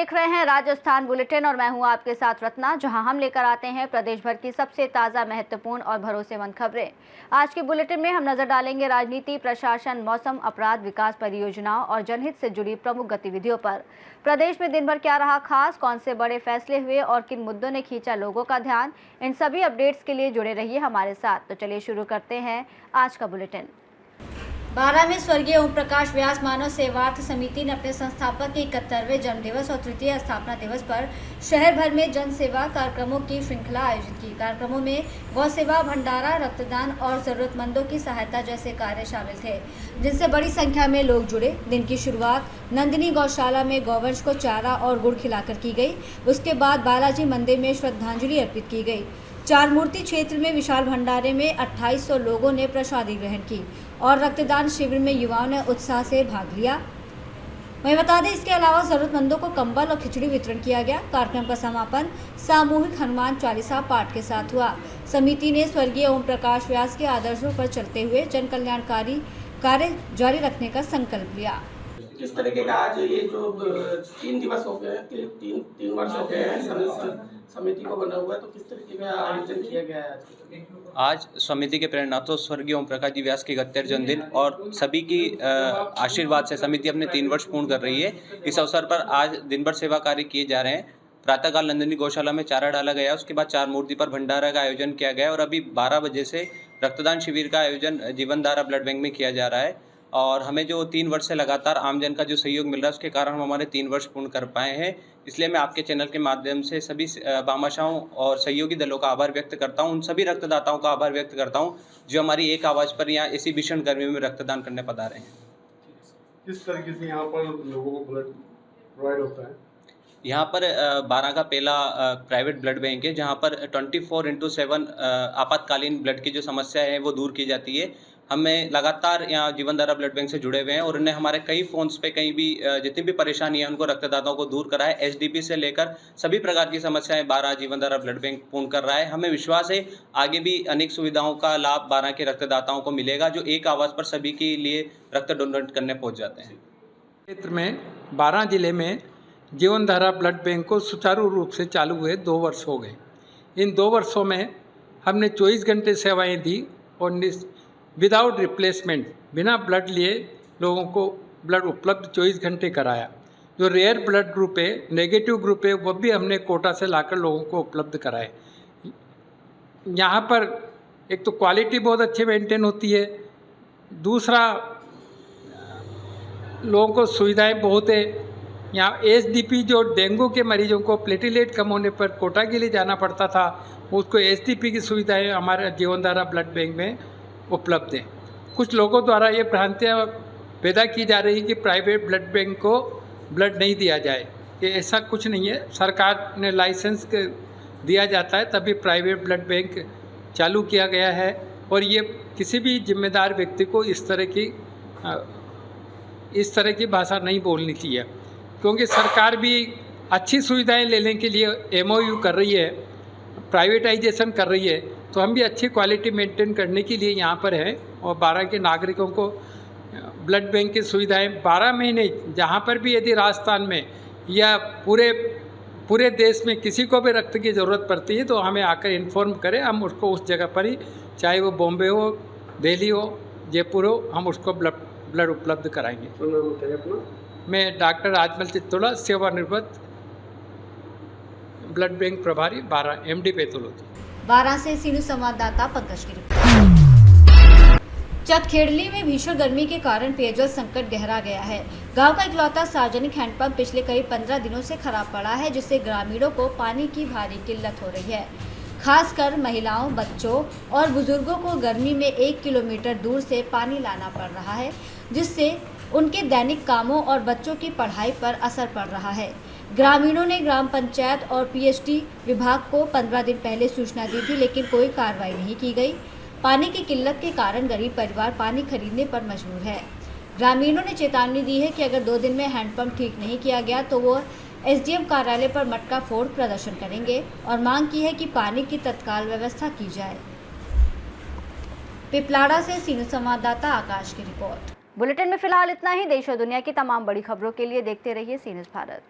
देख रहे हैं राजस्थान बुलेटिन और मैं हूं आपके साथ रत्ना, जहां हम लेकर आते हैं प्रदेश भर की सबसे ताज़ा, महत्वपूर्ण और भरोसेमंद खबरें। आज के बुलेटिन में हम नजर डालेंगे राजनीति, प्रशासन, मौसम, अपराध, विकास परियोजनाओं और जनहित से जुड़ी प्रमुख गतिविधियों पर। प्रदेश में दिन भर क्या रहा खास, कौन से बड़े फैसले हुए और किन मुद्दों ने खींचा लोगों का ध्यान, इन सभी अपडेट्स के लिए जुड़े रहिए हमारे साथ। तो चलिए शुरू करते हैं आज का बुलेटिन। 12 में स्वर्गीय ओम प्रकाश व्यास मानव सेवार्थ समिति ने अपने संस्थापक के 71वें जन्म दिवस और तृतीय स्थापना दिवस पर शहर भर में जन सेवा कार्यक्रमों की श्रृंखला आयोजित की। कार्यक्रमों में गौ सेवा, भंडारा, रक्तदान और जरूरतमंदों की सहायता जैसे कार्य शामिल थे, जिनसे बड़ी संख्या में लोग जुड़े। दिन की शुरुआत नंदिनी गौशाला में गौवंश को चारा और गुड़ खिलाकर की गई। उसके बाद बालाजी मंदिर में श्रद्धांजलि अर्पित की गई। चार मूर्ति क्षेत्र में विशाल भंडारे में 2800 लोगों ने प्रसादी ग्रहण की और रक्तदान शिविर में युवाओं ने उत्साह से भाग लिया। वहीं बता दें, इसके अलावा जरूरतमंदों को कंबल और खिचड़ी वितरण किया गया। कार्यक्रम का समापन सामूहिक हनुमान चालीसा पाठ के साथ हुआ। समिति ने स्वर्गीय ओम प्रकाश व्यास के आदर्शों पर चलते हुए जन कल्याणकारी कार्य जारी रखने का संकल्प लिया। किस तरीके का आज ये जो 3 दिवस हो गए, तीन वर्ष हो गए हैं समिति को बना हुआ है, तो किस तरीके का आयोजन किया गया है आज समिति के प्रेरणातो स्वर्गीय ओम प्रकाश जी व्यास के 71 जन्मदिन और सभी की आशीर्वाद से समिति अपने 3 वर्ष पूर्ण कर रही है। इस अवसर पर आज दिन भर सेवा कार्य किए जा रहे हैं। प्रातःकाल नंदिनी गौशाला में चारा डाला गया, उसके बाद चार मूर्ति पर भंडारा का आयोजन किया गया और अभी 12 बजे से रक्तदान शिविर का आयोजन जीवनधारा ब्लड बैंक में किया जा रहा है। और हमें जो 3 वर्ष से लगातार आमजन का जो सहयोग मिल रहा है, उसके कारण हम हमारे 3 वर्ष पूर्ण कर पाए हैं। इसलिए मैं आपके चैनल के माध्यम से सभी भामाशाहों और सहयोगी दलों का आभार व्यक्त करता हूं। उन सभी रक्तदाताओं का आभार व्यक्त करता हूं जो हमारी एक आवाज़ पर यहाँ इसी भीषण गर्मी में रक्तदान करने पधारे हैं। किस तरीके से यहाँ पर लोगों को ब्लड प्रोवाइड होता है? यहाँ पर 12 का पहला प्राइवेट ब्लड बैंक है, जहाँ पर 24/7 आपातकालीन ब्लड की जो समस्या है वो दूर की जाती है। हमें लगातार यहाँ जीवनधारा ब्लड बैंक से जुड़े हुए हैं और उन्हें हमारे कई फ़ोन्स पे कहीं भी जितनी भी परेशानी है उनको रक्तदाताओं को दूर करा है। एसडीपी से लेकर सभी प्रकार की समस्याएं 12 जीवनधारा ब्लड बैंक पूर्ण कर रहा है। हमें विश्वास है आगे भी अनेक सुविधाओं का लाभ 12 के रक्तदाताओं को मिलेगा, जो एक आवाज़ पर सभी के लिए रक्त डोनेट करने पहुँच जाते हैं। क्षेत्र में 12 जिले में जीवनधारा ब्लड बैंक को सुचारू रूप से चालू हुए 2 वर्ष हो गए। इन 2 वर्षों में हमने 24 घंटे सेवाएं दी और विदाउट रिप्लेसमेंट, बिना ब्लड लिए लोगों को ब्लड उपलब्ध 24 घंटे कराया। जो रेयर ब्लड ग्रुप है, नेगेटिव ग्रुप है, वो भी हमने कोटा से लाकर लोगों को उपलब्ध कराए। यहाँ पर एक तो क्वालिटी बहुत अच्छी मेंटेन होती है, दूसरा लोगों को सुविधाएं बहुत है। यहाँ एसडीपी जो डेंगू के मरीजों को प्लेटिलेट कम होने पर कोटा के लिए जाना पड़ता था, उसको एसडीपी की सुविधाएं हमारे जीवनधारा ब्लड बैंक में उपलब्ध है। कुछ लोगों द्वारा ये भ्रांतियाँ पैदा की जा रही कि प्राइवेट ब्लड बैंक को ब्लड नहीं दिया जाए, कि ऐसा कुछ नहीं है। सरकार ने लाइसेंस दिया जाता है तभी प्राइवेट ब्लड बैंक चालू किया गया है और ये किसी भी जिम्मेदार व्यक्ति को इस तरह की भाषा नहीं बोलनी चाहिए, क्योंकि सरकार भी अच्छी सुविधाएं लेने के लिए एमओयू कर रही है, प्राइवेटाइजेशन कर रही है, तो हम भी अच्छी क्वालिटी मेंटेन करने के लिए यहाँ पर हैं और 12 के नागरिकों को ब्लड बैंक की सुविधाएं 12 महीने, जहाँ पर भी यदि राजस्थान में या पूरे देश में किसी को भी रक्त की ज़रूरत पड़ती है तो हमें आकर इन्फॉर्म करें, हम उसको उस जगह पर ही, चाहे वो बॉम्बे हो, दिल्ली हो, जयपुर हो, हम उसको ब्लड उपलब्ध कराएंगे। मैं डॉक्टर राजमल चित्तोड़ा, सेवानिवृत्त ब्लड बैंक प्रभारी 12 MD पैथोलॉजी। 12 से सीनू संवाददाता पंकज की रिपोर्ट। चतखेड़ली में भीषण गर्मी के कारण पेयजल संकट गहरा गया है। गांव का इकलौता सार्वजनिक हैंडपंप पिछले करीब 15 दिनों से खराब पड़ा है, जिससे ग्रामीणों को पानी की भारी किल्लत हो रही है। खासकर महिलाओं, बच्चों और बुजुर्गों को गर्मी में 1 किलोमीटर दूर से पानी लाना पड़ रहा है, जिससे उनके दैनिक कामों और बच्चों की पढ़ाई पर असर पड़ रहा है। ग्रामीणों ने ग्राम पंचायत और पीएचडी विभाग को 15 दिन पहले सूचना दी थी, लेकिन कोई कार्रवाई नहीं की गई। पानी की किल्लत के कारण गरीब परिवार पानी खरीदने पर मजबूर है। ग्रामीणों ने चेतावनी दी है कि अगर 2 दिन में हैंडपंप ठीक नहीं किया गया तो वो एसडीएम कार्यालय पर मटका फोड़ प्रदर्शन करेंगे और मांग की है कि पानी की तत्काल व्यवस्था की जाए। पिपलाड़ा से सीनियर संवाददाता आकाश की रिपोर्ट। बुलेटिन में फिलहाल इतना ही। देश और दुनिया की तमाम बड़ी खबरों के लिए देखते रहिए सी न्यूज़ भारत।